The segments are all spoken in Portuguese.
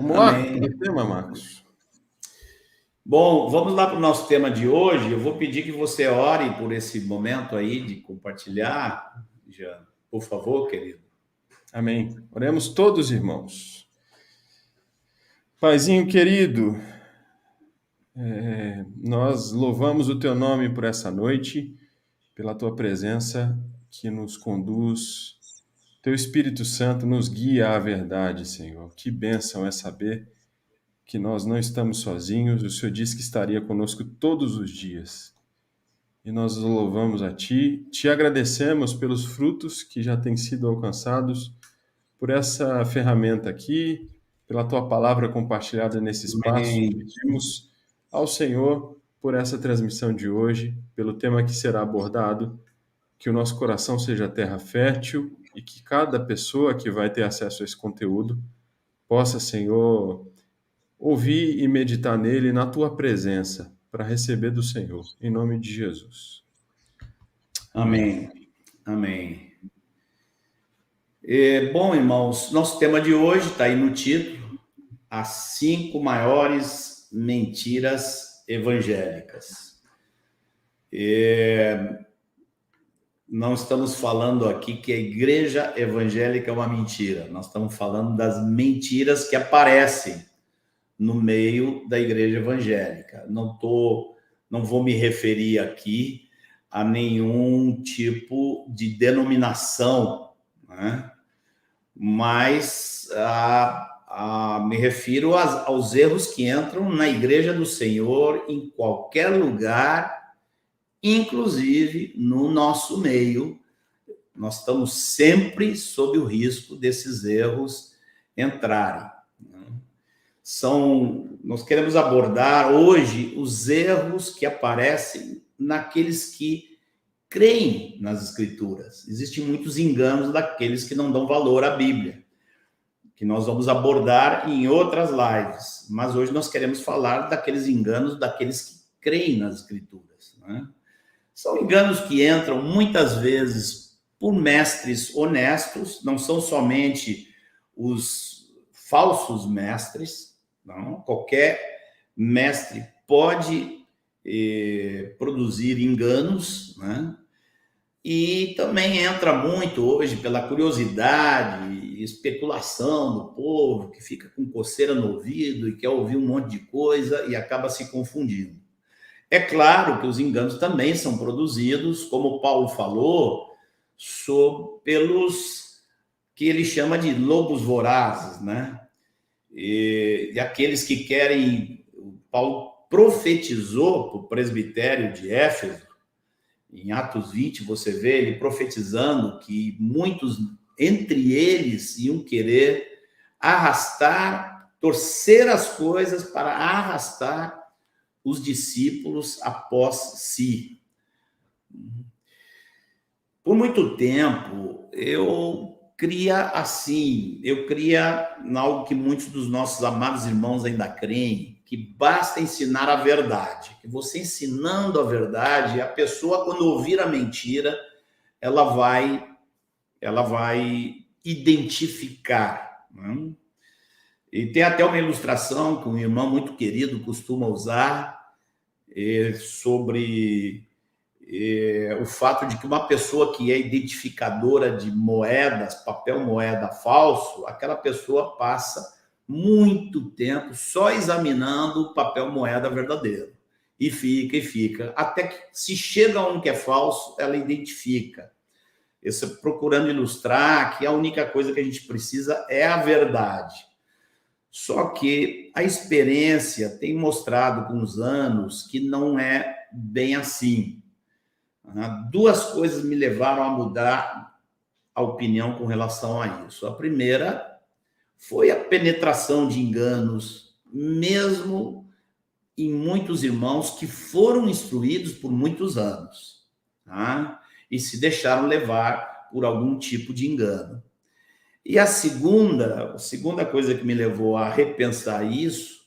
Vamos lá para Amém. o tema, Marcos? Bom, vamos lá para o nosso tema de hoje. Eu vou pedir que você ore por esse momento aí de compartilhar, Jean. Por favor, querido. Amém. Oremos todos, irmãos. Paizinho querido, nós louvamos o teu nome por essa noite, pela tua presença que nos conduz. Teu Espírito Santo nos guia à verdade, Senhor. Que bênção é saber que nós não estamos sozinhos. O Senhor disse que estaria conosco todos os dias. E nós louvamos a Ti, te agradecemos pelos frutos que já têm sido alcançados, por essa ferramenta aqui, pela Tua palavra compartilhada nesse espaço. Amém. Pedimos ao Senhor por essa transmissão de hoje, pelo tema que será abordado, que o nosso coração seja terra fértil e que cada pessoa que vai ter acesso a esse conteúdo possa, Senhor, ouvir e meditar nele na Tua presença, para receber do Senhor, em nome de Jesus. Amém. Amém. Amém. Bom, irmãos, nosso tema de hoje está aí no título: As 5 maiores mentiras evangélicas. Não estamos falando aqui que a igreja evangélica é uma mentira. Nós estamos falando das mentiras que aparecem no meio da igreja evangélica. Não vou me referir aqui a nenhum tipo de denominação, né? Mas me refiro aos erros que entram na igreja do Senhor em qualquer lugar, inclusive no nosso meio. Nós estamos sempre sob o risco desses erros entrarem. Nós queremos abordar hoje os erros que aparecem naqueles que creem nas Escrituras. Existem muitos enganos daqueles que não dão valor à Bíblia, que nós vamos abordar em outras lives. Mas hoje nós queremos falar daqueles enganos daqueles que creem nas Escrituras, né? São enganos que entram muitas vezes por mestres honestos, não são somente os falsos mestres. Não, qualquer mestre pode produzir enganos, né? E também entra muito hoje pela curiosidade e especulação do povo, que fica com coceira no ouvido e quer ouvir um monte de coisa e acaba se confundindo. É claro que os enganos também são produzidos, como Paulo falou, pelos que ele chama de lobos vorazes, né? E aqueles que querem... Paulo profetizou para o presbitério de Éfeso, em Atos 20, você vê ele profetizando que muitos entre eles iam querer torcer as coisas para arrastar os discípulos após si. Por muito tempo, eu cria algo que muitos dos nossos amados irmãos ainda creem, que basta ensinar a verdade, que você ensinando a verdade, a pessoa, quando ouvir a mentira, ela vai identificar, né? E tem até uma ilustração que um irmão muito querido costuma usar sobre o fato de que uma pessoa que é identificadora de moedas, papel moeda falso, aquela pessoa passa muito tempo só examinando o papel moeda verdadeiro. E fica, até que se chega a um que é falso, ela identifica. Isso procurando ilustrar que a única coisa que a gente precisa é a verdade. Só que a experiência tem mostrado com os anos que não é bem assim. 2 coisas me levaram a mudar a opinião com relação a isso. A primeira foi a penetração de enganos, mesmo em muitos irmãos que foram instruídos por muitos anos, tá? E se deixaram levar por algum tipo de engano. E a segunda coisa que me levou a repensar isso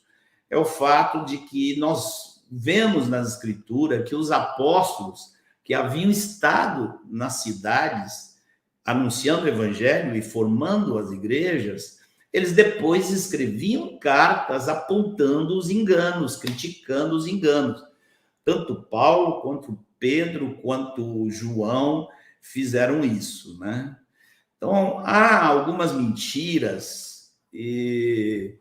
é o fato de que nós vemos nas Escrituras que os apóstolos que haviam estado nas cidades anunciando o evangelho e formando as igrejas, eles depois escreviam cartas apontando os enganos, criticando os enganos. Tanto Paulo, quanto Pedro, quanto João fizeram isso, né? Então, há algumas mentiras que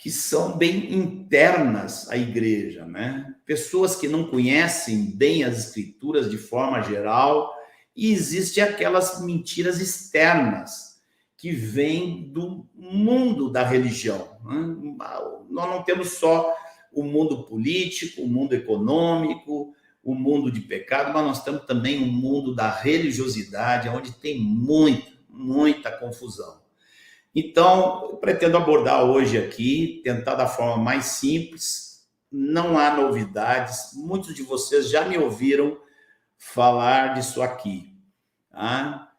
são bem internas à igreja, né? Pessoas que não conhecem bem as escrituras de forma geral, e existem aquelas mentiras externas que vêm do mundo da religião, né? Nós não temos só o mundo político, o mundo econômico, o mundo de pecado, mas nós temos também o mundo da religiosidade, onde tem muita confusão. Então, eu pretendo abordar hoje aqui, tentar da forma mais simples, não há novidades, muitos de vocês já me ouviram falar disso aqui. Tá?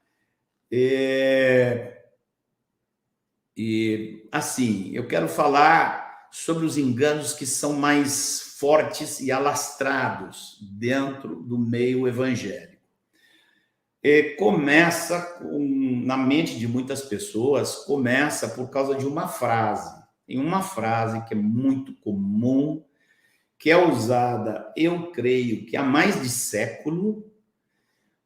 Assim, eu quero falar sobre os enganos que são mais fortes e alastrados dentro do meio evangélico. Começa na mente de muitas pessoas, começa por causa de uma frase. Tem uma frase que é muito comum, que é usada, eu creio, que há mais de século,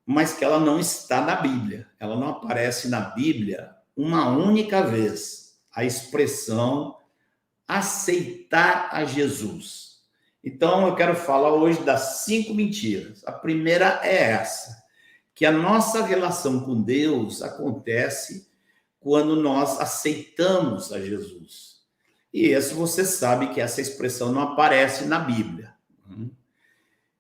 mas que ela não está na Bíblia. Ela não aparece na Bíblia uma única vez. A expressão aceitar a Jesus. Então, eu quero falar hoje das 5 mentiras. A primeira é essa, que a nossa relação com Deus acontece quando nós aceitamos a Jesus. E isso você sabe que essa expressão não aparece na Bíblia.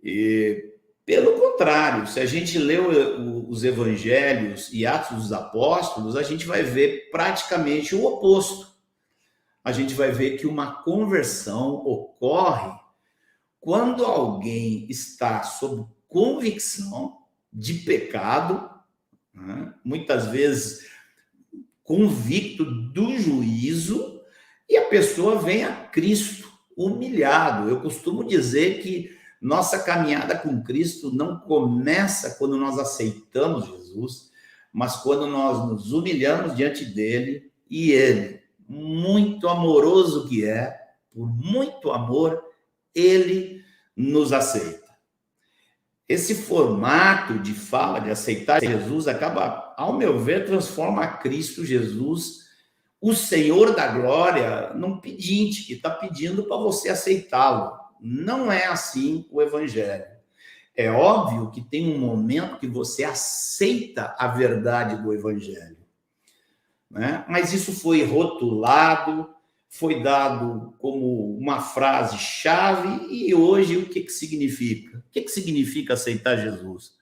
E, pelo contrário, se a gente lê os evangelhos e Atos dos Apóstolos, a gente vai ver praticamente o oposto. A gente vai ver que uma conversão ocorre quando alguém está sob convicção de pecado, né? Muitas vezes convicto do juízo, e a pessoa vem a Cristo humilhado. Eu costumo dizer que nossa caminhada com Cristo não começa quando nós aceitamos Jesus, mas quando nós nos humilhamos diante dele, e ele, muito amoroso que é, por muito amor, ele nos aceita. Esse formato de fala, de aceitar Jesus, acaba, ao meu ver, transforma Cristo Jesus, o Senhor da glória, num pedinte que está pedindo para você aceitá-lo. Não é assim o Evangelho. É óbvio que tem um momento que você aceita a verdade do Evangelho, né? Mas isso foi rotulado, foi dado como uma frase-chave, e hoje o que significa? O que significa aceitar Jesus?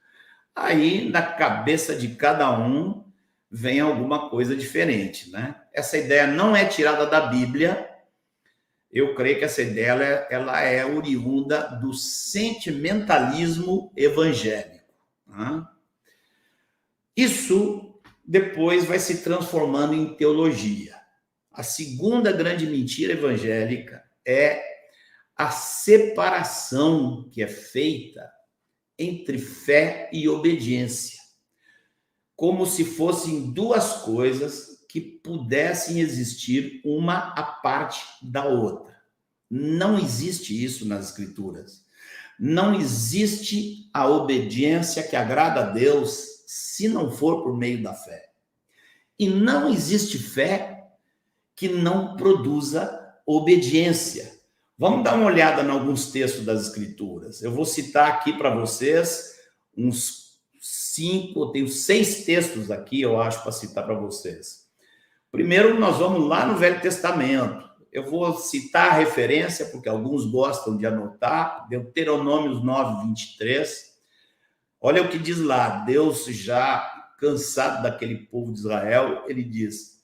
Aí, na cabeça de cada um, vem alguma coisa diferente, né? Essa ideia não é tirada da Bíblia. Eu creio que essa ideia ela é oriunda do sentimentalismo evangélico, né? Isso depois vai se transformando em teologia. A segunda grande mentira evangélica é a separação que é feita entre fé e obediência, como se fossem duas coisas que pudessem existir uma à parte da outra. Não existe isso nas Escrituras. Não existe a obediência que agrada a Deus se não for por meio da fé. E não existe fé que não produza obediência. Vamos dar uma olhada em alguns textos das Escrituras. Eu vou citar aqui para vocês uns 5, eu tenho 6 textos aqui, eu acho, para citar para vocês. Primeiro, nós vamos lá no Velho Testamento. Eu vou citar a referência, porque alguns gostam de anotar, Deuteronômio 9, 23. Olha o que diz lá, Deus já cansado daquele povo de Israel, ele diz: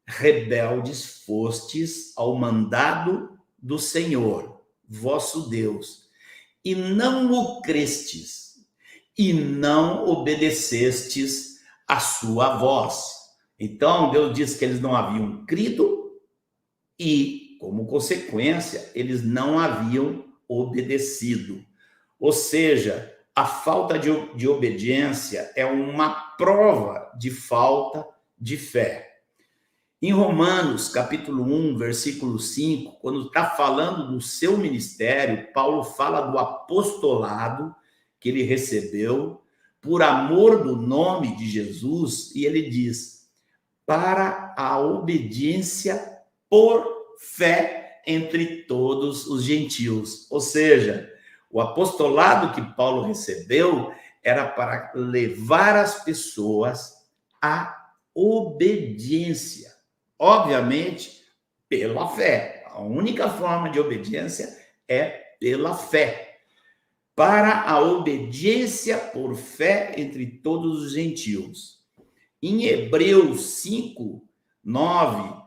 rebeldes fostes ao mandado do Senhor, vosso Deus, e não o crestes, e não obedecestes a sua voz. Então, Deus diz que eles não haviam crido e, como consequência, eles não haviam obedecido. Ou seja, a falta de obediência é uma prova de falta de fé. Em Romanos, capítulo 1, versículo 5, quando está falando do seu ministério, Paulo fala do apostolado que ele recebeu por amor do nome de Jesus, e ele diz: para a obediência por fé entre todos os gentios. Ou seja, o apostolado que Paulo recebeu era para levar as pessoas à obediência. Obviamente, pela fé. A única forma de obediência é pela fé. Para a obediência por fé entre todos os gentios. Em Hebreus 5, 9,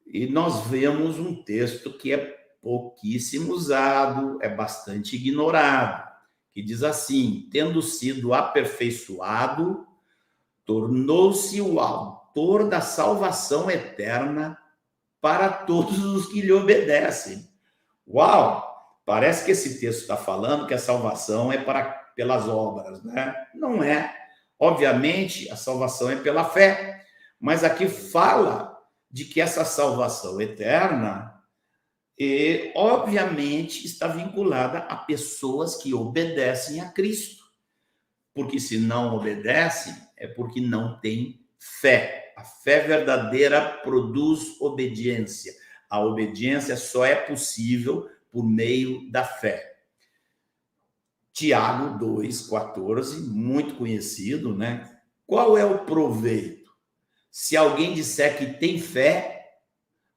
e nós vemos um texto que é pouquíssimo usado, é bastante ignorado, que diz assim: tendo sido aperfeiçoado, tornou-se o autor da salvação eterna para todos os que lhe obedecem. Uau! Parece que esse texto está falando que a salvação é pelas obras, né? Não é. Obviamente, a salvação é pela fé, mas aqui fala de que essa salvação eterna, obviamente, está vinculada a pessoas que obedecem a Cristo. Porque se não obedecem, é porque não têm fé. A fé verdadeira produz obediência. A obediência só é possível por meio da fé. Tiago 2,14, muito conhecido, né? Qual é o proveito? Se alguém disser que tem fé,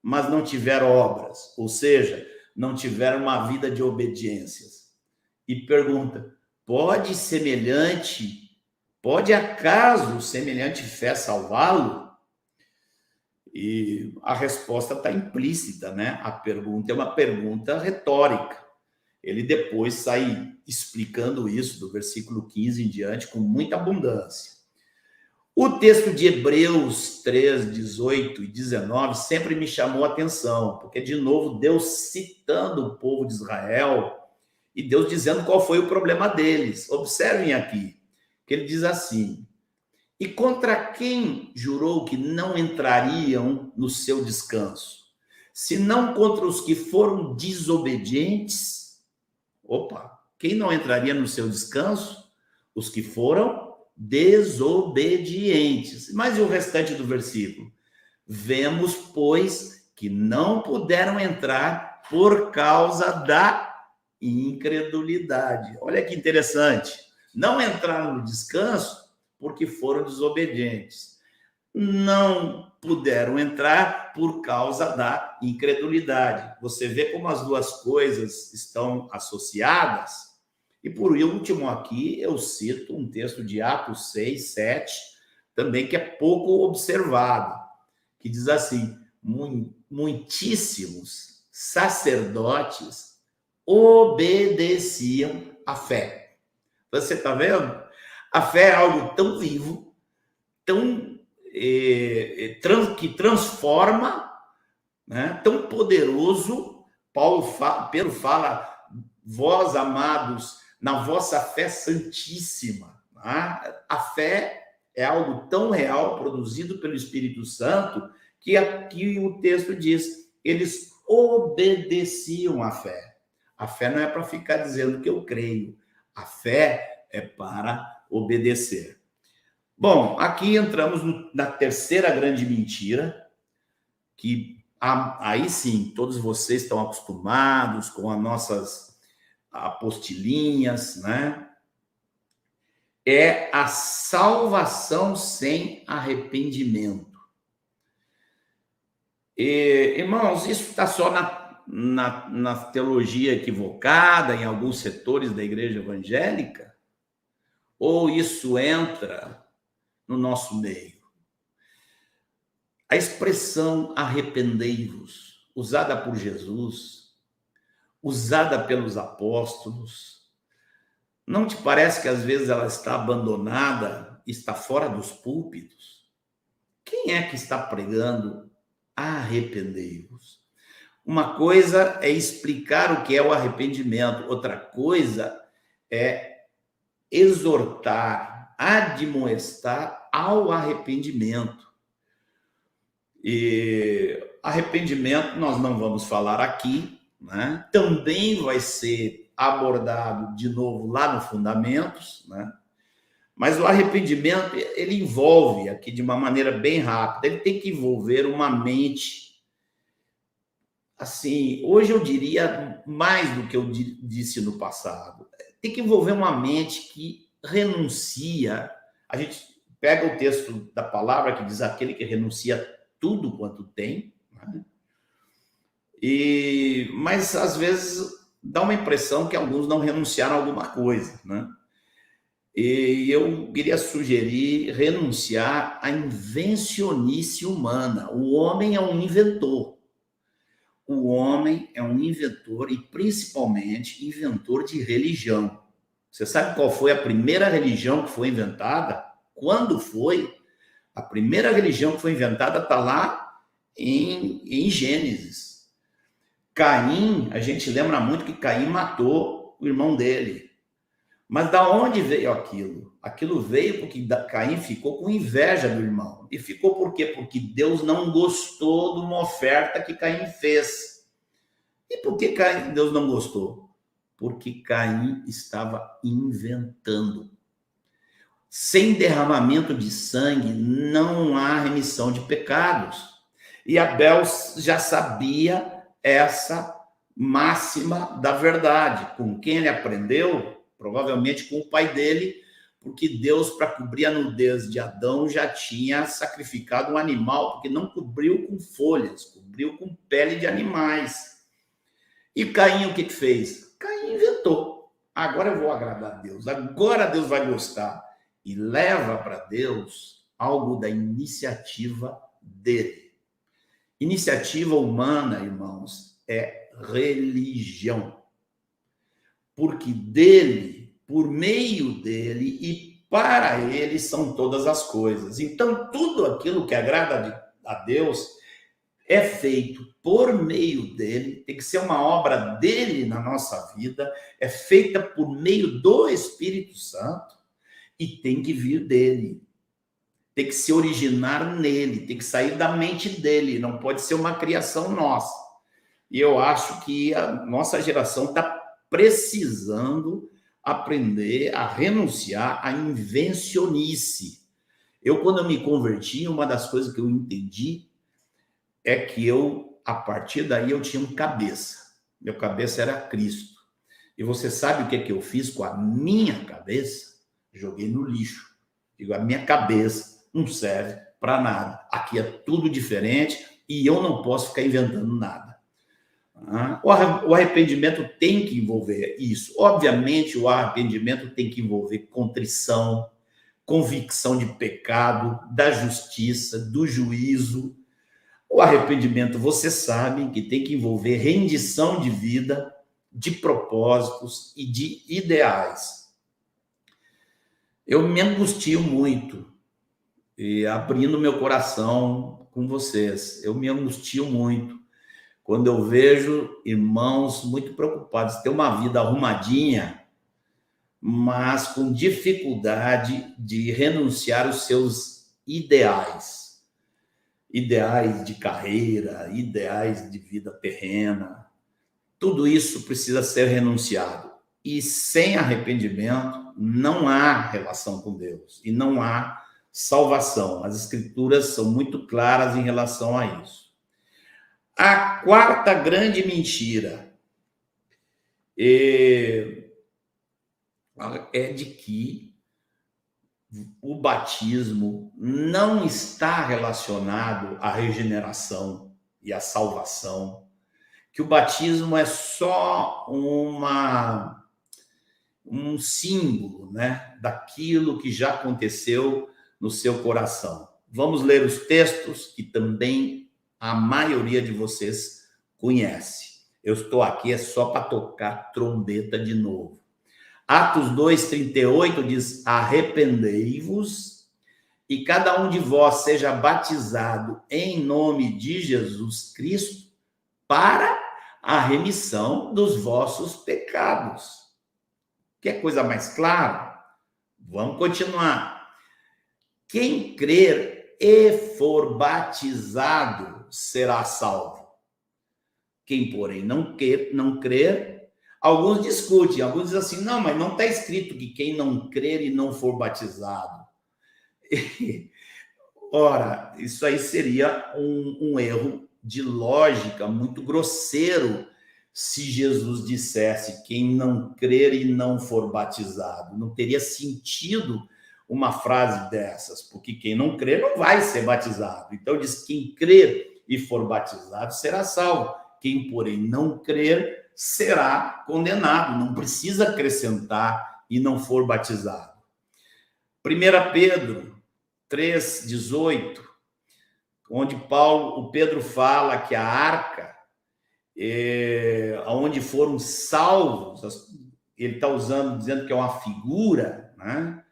mas não tiver obras, ou seja, não tiver uma vida de obediências. E pergunta: pode acaso semelhante fé salvá-lo? E a resposta está implícita, né? A pergunta é uma pergunta retórica. Ele depois sai explicando isso do versículo 15 em diante com muita abundância. O texto de Hebreus 3, 18 e 19 sempre me chamou a atenção, porque, de novo, Deus citando o povo de Israel e Deus dizendo qual foi o problema deles. Observem aqui, que ele diz assim: e contra quem jurou que não entrariam no seu descanso? Senão contra os que foram desobedientes? Opa, quem não entraria no seu descanso? Os que foram desobedientes. Mas e o restante do versículo? Vemos, pois, que não puderam entrar por causa da incredulidade. Olha que interessante. Não entraram no descanso porque foram desobedientes. Não puderam entrar por causa da incredulidade. Você vê como as duas coisas estão associadas? E por último aqui eu cito um texto de Atos 6, 7, também que é pouco observado, que diz assim: muitíssimos sacerdotes obedeciam à fé. Você está vendo? A fé é algo tão vivo, tão que transforma, né? Tão poderoso. Pedro fala: vós, amados, na vossa fé santíssima. Né? A fé é algo tão real, produzido pelo Espírito Santo, que aqui o texto diz: eles obedeciam à fé. A fé não é para ficar dizendo que eu creio. A fé é para obedecer. Bom, aqui entramos na terceira grande mentira, que aí sim, todos vocês estão acostumados com as nossas apostilinhas, né? É a salvação sem arrependimento. E, irmãos, isso está só na teologia equivocada, em alguns setores da igreja evangélica? Ou isso entra no nosso meio? A expressão arrependei-vos, usada por Jesus, usada pelos apóstolos, não te parece que às vezes ela está abandonada, está fora dos púlpitos? Quem é que está pregando arrependei-vos? Uma coisa é explicar o que é o arrependimento, outra coisa é exortar, admoestar ao arrependimento. E arrependimento nós não vamos falar aqui, né? Também vai ser abordado de novo lá no Fundamentos, né? Mas o arrependimento, ele envolve aqui de uma maneira bem rápida, ele tem que envolver uma mente, assim, hoje eu diria mais do que eu disse no passado, tem que envolver uma mente que renuncia, a gente pega o texto da palavra que diz aquele que renuncia tudo quanto tem, né? Mas às vezes dá uma impressão que alguns não renunciaram a alguma coisa, né? E eu queria sugerir renunciar à invencionice humana. O homem é um inventor. O homem é um inventor e principalmente inventor de religião. Você sabe qual foi a primeira religião que foi inventada? Quando foi? A primeira religião que foi inventada está lá em Gênesis. Caim, a gente lembra muito que Caim matou o irmão dele. Mas da onde veio aquilo? Aquilo veio porque Caim ficou com inveja do irmão. E ficou por quê? Porque Deus não gostou de uma oferta que Caim fez. E por que Deus não gostou? Porque Caim estava inventando. Sem derramamento de sangue não há remissão de pecados. E Abel já sabia essa máxima da verdade. Com quem ele aprendeu? Provavelmente com o pai dele, porque Deus, para cobrir a nudez de Adão, já tinha sacrificado um animal, porque não cobriu com folhas, cobriu com pele de animais. E Caim o que fez? Caim inventou. Agora eu vou agradar a Deus, agora Deus vai gostar. E leva para Deus algo da iniciativa dele. Iniciativa humana, irmãos, é religião. Porque dele, por meio dele e para ele são todas as coisas. Então, tudo aquilo que agrada a Deus é feito por meio dele, tem que ser uma obra dele na nossa vida, é feita por meio do Espírito Santo e tem que vir dele. Tem que se originar nele, tem que sair da mente dele, não pode ser uma criação nossa. E eu acho que a nossa geração está precisando aprender a renunciar à invencionice. Quando eu me converti, uma das coisas que eu entendi é que a partir daí, eu tinha um cabeça. Meu cabeça era Cristo. E você sabe o que eu fiz com a minha cabeça? Joguei no lixo. Digo, a minha cabeça não serve para nada. Aqui é tudo diferente e eu não posso ficar inventando nada. O arrependimento tem que envolver isso. Obviamente, o arrependimento tem que envolver contrição, convicção de pecado, da justiça, do juízo. O arrependimento, você sabe que tem que envolver rendição de vida, de propósitos e de ideais. Eu me angustio muito, e abrindo meu coração com vocês, eu me angustio muito quando eu vejo irmãos muito preocupados, ter uma vida arrumadinha, mas com dificuldade de renunciar aos seus ideais. Ideais de carreira, ideais de vida terrena. Tudo isso precisa ser renunciado. E sem arrependimento, não há relação com Deus. E não há salvação. As Escrituras são muito claras em relação a isso. A quarta grande mentira é de que o batismo não está relacionado à regeneração e à salvação, que o batismo é só um símbolo, né, daquilo que já aconteceu no seu coração. Vamos ler os textos que também a maioria de vocês conhece. Eu estou aqui só para tocar trombeta de novo. Atos 2:38 diz: arrependei-vos e cada um de vós seja batizado em nome de Jesus Cristo para a remissão dos vossos pecados. Quer coisa mais clara? Vamos continuar. Quem crer e for batizado será salvo. Quem, porém, não crer, alguns discutem, alguns dizem assim, não, mas não está escrito que quem não crer e não for batizado. Ora, isso aí seria um erro de lógica muito grosseiro se Jesus dissesse quem não crer e não for batizado. Não teria sentido uma frase dessas, porque quem não crer não vai ser batizado. Então diz, quem crer e for batizado será salvo. Quem, porém, não crer será condenado. Não precisa acrescentar e não for batizado. 1 Pedro 3,18, onde o Pedro fala que a arca, onde foram salvos, ele está dizendo que é uma figura, né?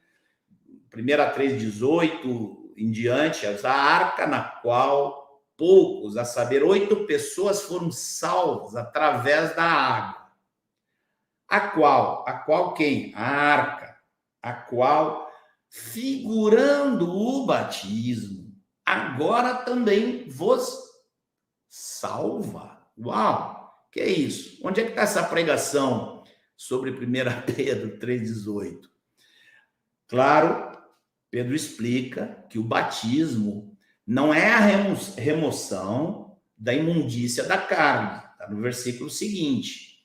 1 3,18 em diante, a arca na qual poucos, a saber, 8 pessoas foram salvas através da água. A qual quem? A arca, a qual, figurando o batismo, agora também vos salva. Uau! Que é isso? Onde é que está essa pregação sobre 1 Pedro 3,18? Claro, Pedro explica que o batismo não é a remoção da imundícia da carne. Está no versículo seguinte.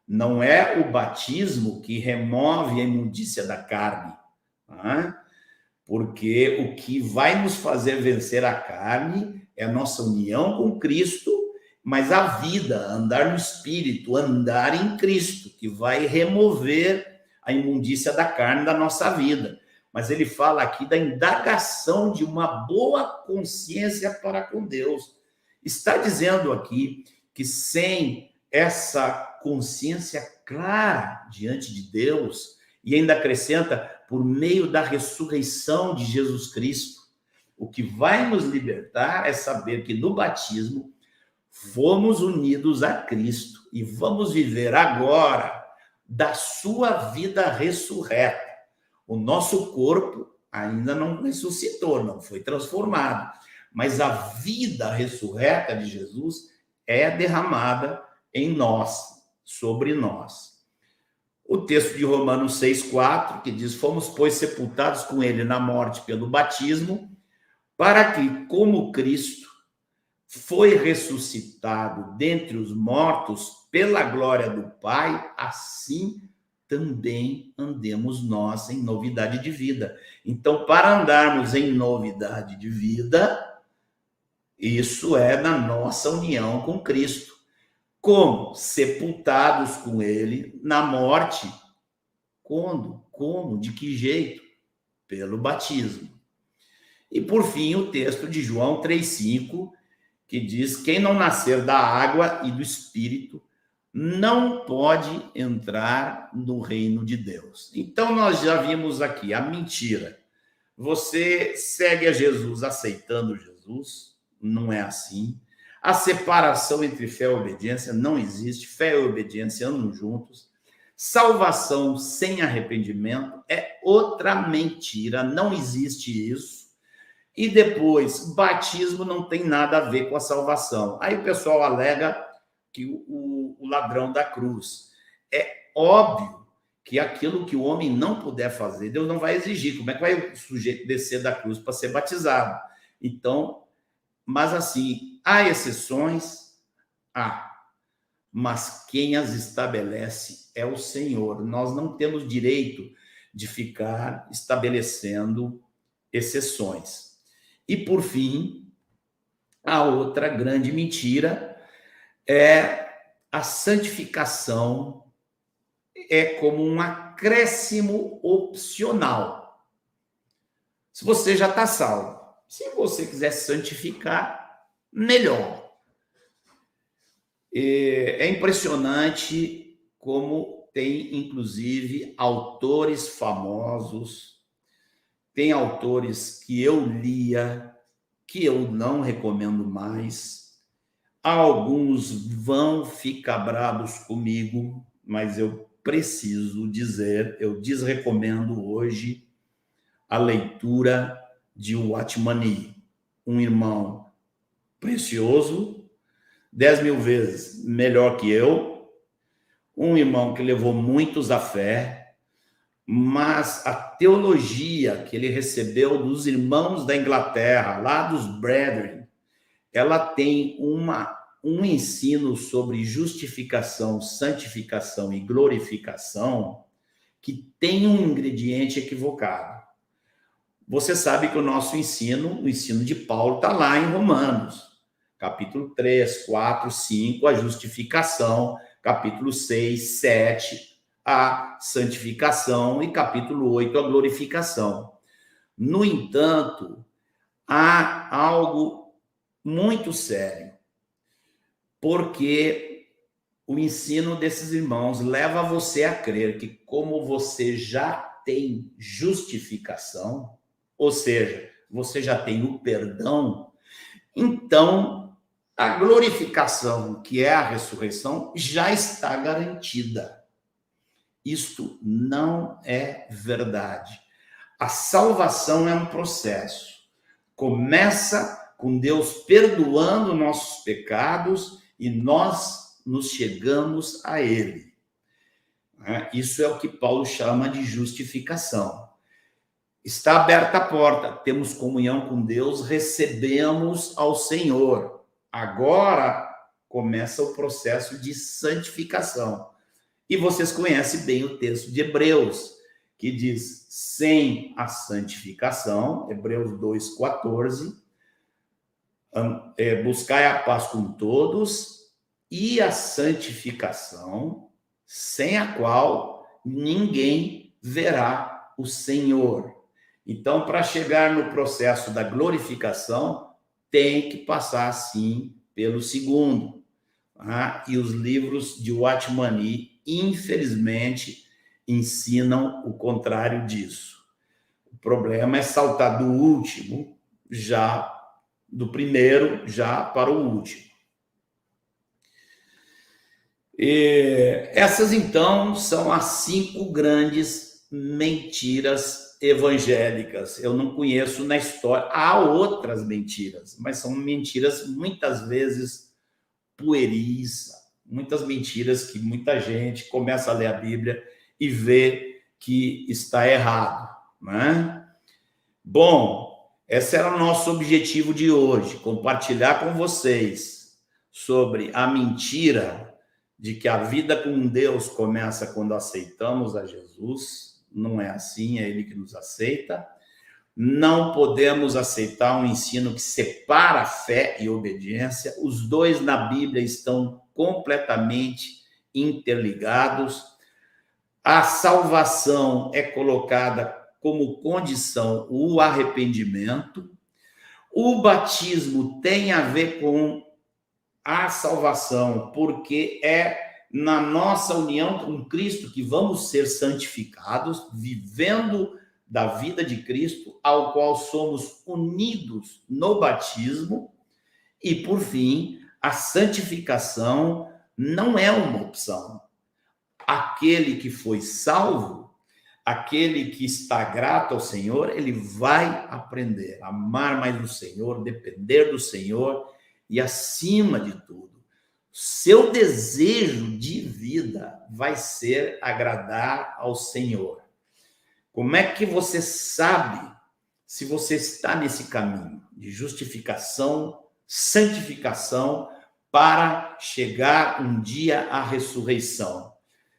Não é o batismo que remove a imundícia da carne. Tá? Porque o que vai nos fazer vencer a carne é a nossa união com Cristo, mas a vida, andar no Espírito, andar em Cristo, que vai remover a imundícia da carne da nossa vida. Mas ele fala aqui da indagação de uma boa consciência para com Deus. Está dizendo aqui que sem essa consciência clara diante de Deus, e ainda acrescenta, por meio da ressurreição de Jesus Cristo, o que vai nos libertar é saber que no batismo fomos unidos a Cristo e vamos viver agora da sua vida ressurreta. O nosso corpo ainda não ressuscitou, não foi transformado, mas a vida ressurreta de Jesus é derramada em nós, sobre nós. O texto de Romanos 6,4, que diz, fomos, pois, sepultados com ele na morte pelo batismo, para que, como Cristo foi ressuscitado dentre os mortos pela glória do Pai, assim também andemos nós em novidade de vida. Então, para andarmos em novidade de vida, isso é na nossa união com Cristo. Como? Sepultados com ele na morte. Quando? Como? De que jeito? Pelo batismo. E, por fim, o texto de João 3,5, que diz, quem não nascer da água e do Espírito não pode entrar no reino de Deus. Então, nós já vimos aqui a mentira. Você segue a Jesus aceitando Jesus, não é assim. A separação entre fé e obediência não existe. Fé e obediência andam juntos. Salvação sem arrependimento é outra mentira, não existe isso. E depois, batismo não tem nada a ver com a salvação. Aí o pessoal alega que o ladrão da cruz. É óbvio que aquilo que o homem não puder fazer, Deus não vai exigir. Como é que vai o sujeito descer da cruz para ser batizado? Então, mas assim, há exceções? Há. Mas quem as estabelece é o Senhor. Nós não temos direito de ficar estabelecendo exceções. E, por fim, a outra grande mentira é a santificação é como um acréscimo opcional. Se você já está salvo, se você quiser santificar, melhor. É impressionante como tem, inclusive, autores famosos, tem autores que eu lia, que eu não recomendo mais. Alguns vão ficar bravos comigo, mas eu preciso dizer, eu desrecomendo hoje a leitura de Watchman Nee. um irmão precioso, 10 mil vezes melhor que eu, um irmão que levou muitos à fé, mas a teologia que ele recebeu dos irmãos da Inglaterra, lá dos Brethren, ela tem um ensino sobre justificação, santificação e glorificação que tem um ingrediente equivocado. Você sabe que o nosso ensino, o ensino de Paulo, está lá em Romanos, capítulo 3, 4, 5, a justificação, capítulo 6, 7, a santificação e capítulo 8, a glorificação. No entanto, há algo muito sério, porque o ensino desses irmãos leva você a crer que, como você já tem justificação, ou seja, você já tem o perdão, então a glorificação, que é a ressurreição, já está garantida. Isto não é verdade. A salvação é um processo. Começa com Deus perdoando nossos pecados e nós nos chegamos a Ele. Isso é o que Paulo chama de justificação. Está aberta a porta, temos comunhão com Deus, recebemos ao Senhor. Agora começa o processo de santificação. E vocês conhecem bem o texto de Hebreus, que diz, sem a santificação, Hebreus 2,14, buscai a paz com todos e a santificação, sem a qual ninguém verá o Senhor. Então, para chegar no processo da glorificação, tem que passar, sim, pelo segundo. E os livros de Watchmani, infelizmente, ensinam o contrário disso. O problema é saltar do último, do primeiro, já para o último. Essas, então, são as 5 grandes mentiras evangélicas. Eu não conheço na história. Há outras mentiras, mas são mentiras muitas vezes pueris, muitas mentiras que muita gente começa a ler a Bíblia e vê que está errado, né? Bom, esse era o nosso objetivo de hoje, compartilhar com vocês sobre a mentira de que a vida com Deus começa quando aceitamos a Jesus. Não é assim, é Ele que nos aceita. Não podemos aceitar um ensino que separa fé e obediência. Os dois na Bíblia estão completamente interligados. A salvação é colocada como condição o arrependimento. O batismo tem a ver com a salvação, porque é na nossa união com Cristo que vamos ser santificados, vivendo da vida de Cristo, ao qual somos unidos no batismo. E, por fim, a santificação não é uma opção. Aquele que foi salvo, aquele que está grato ao Senhor, ele vai aprender a amar mais o Senhor, depender do Senhor e, acima de tudo, seu desejo de vida vai ser agradar ao Senhor. Como é que você sabe se você está nesse caminho de justificação, santificação, para chegar um dia à ressurreição?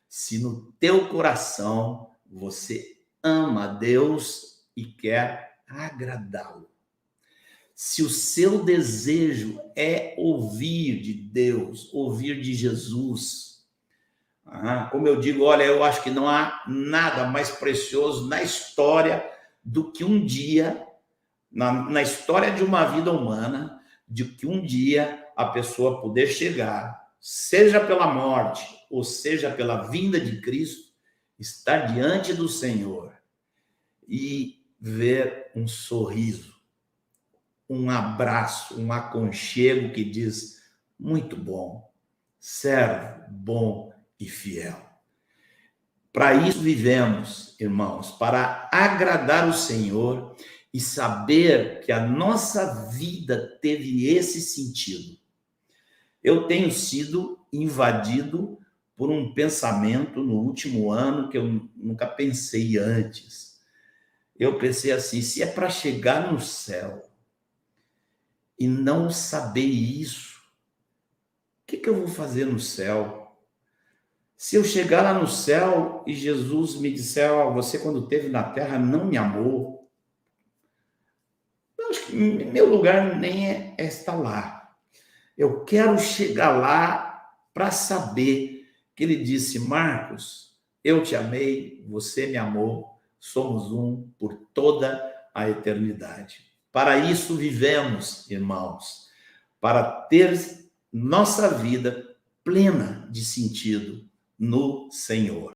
Se no teu coração você ama a Deus e quer agradá-lo. Se o seu desejo é ouvir de Deus, ouvir de Jesus. Como eu digo, olha, eu acho que não há nada mais precioso na história do que um dia, na história de uma vida humana, de que um dia a pessoa poder chegar, seja pela morte, ou seja pela vinda de Cristo, estar diante do Senhor e ver um sorriso, um abraço, um aconchego que diz, muito bom, servo bom e fiel. Para isso vivemos, irmãos, para agradar o Senhor e saber que a nossa vida teve esse sentido. Eu tenho sido invadido por um pensamento no último ano que eu nunca pensei antes. Eu pensei assim, se é para chegar no céu e não saber isso, o que eu vou fazer no céu? Se eu chegar lá no céu e Jesus me disser, você quando esteve na terra não me amou, eu acho que meu lugar nem é estar lá. Eu quero chegar lá para saber que ele disse, Marcos, eu te amei, você me amou, somos um por toda a eternidade. Para isso vivemos, irmãos, para ter nossa vida plena de sentido no Senhor.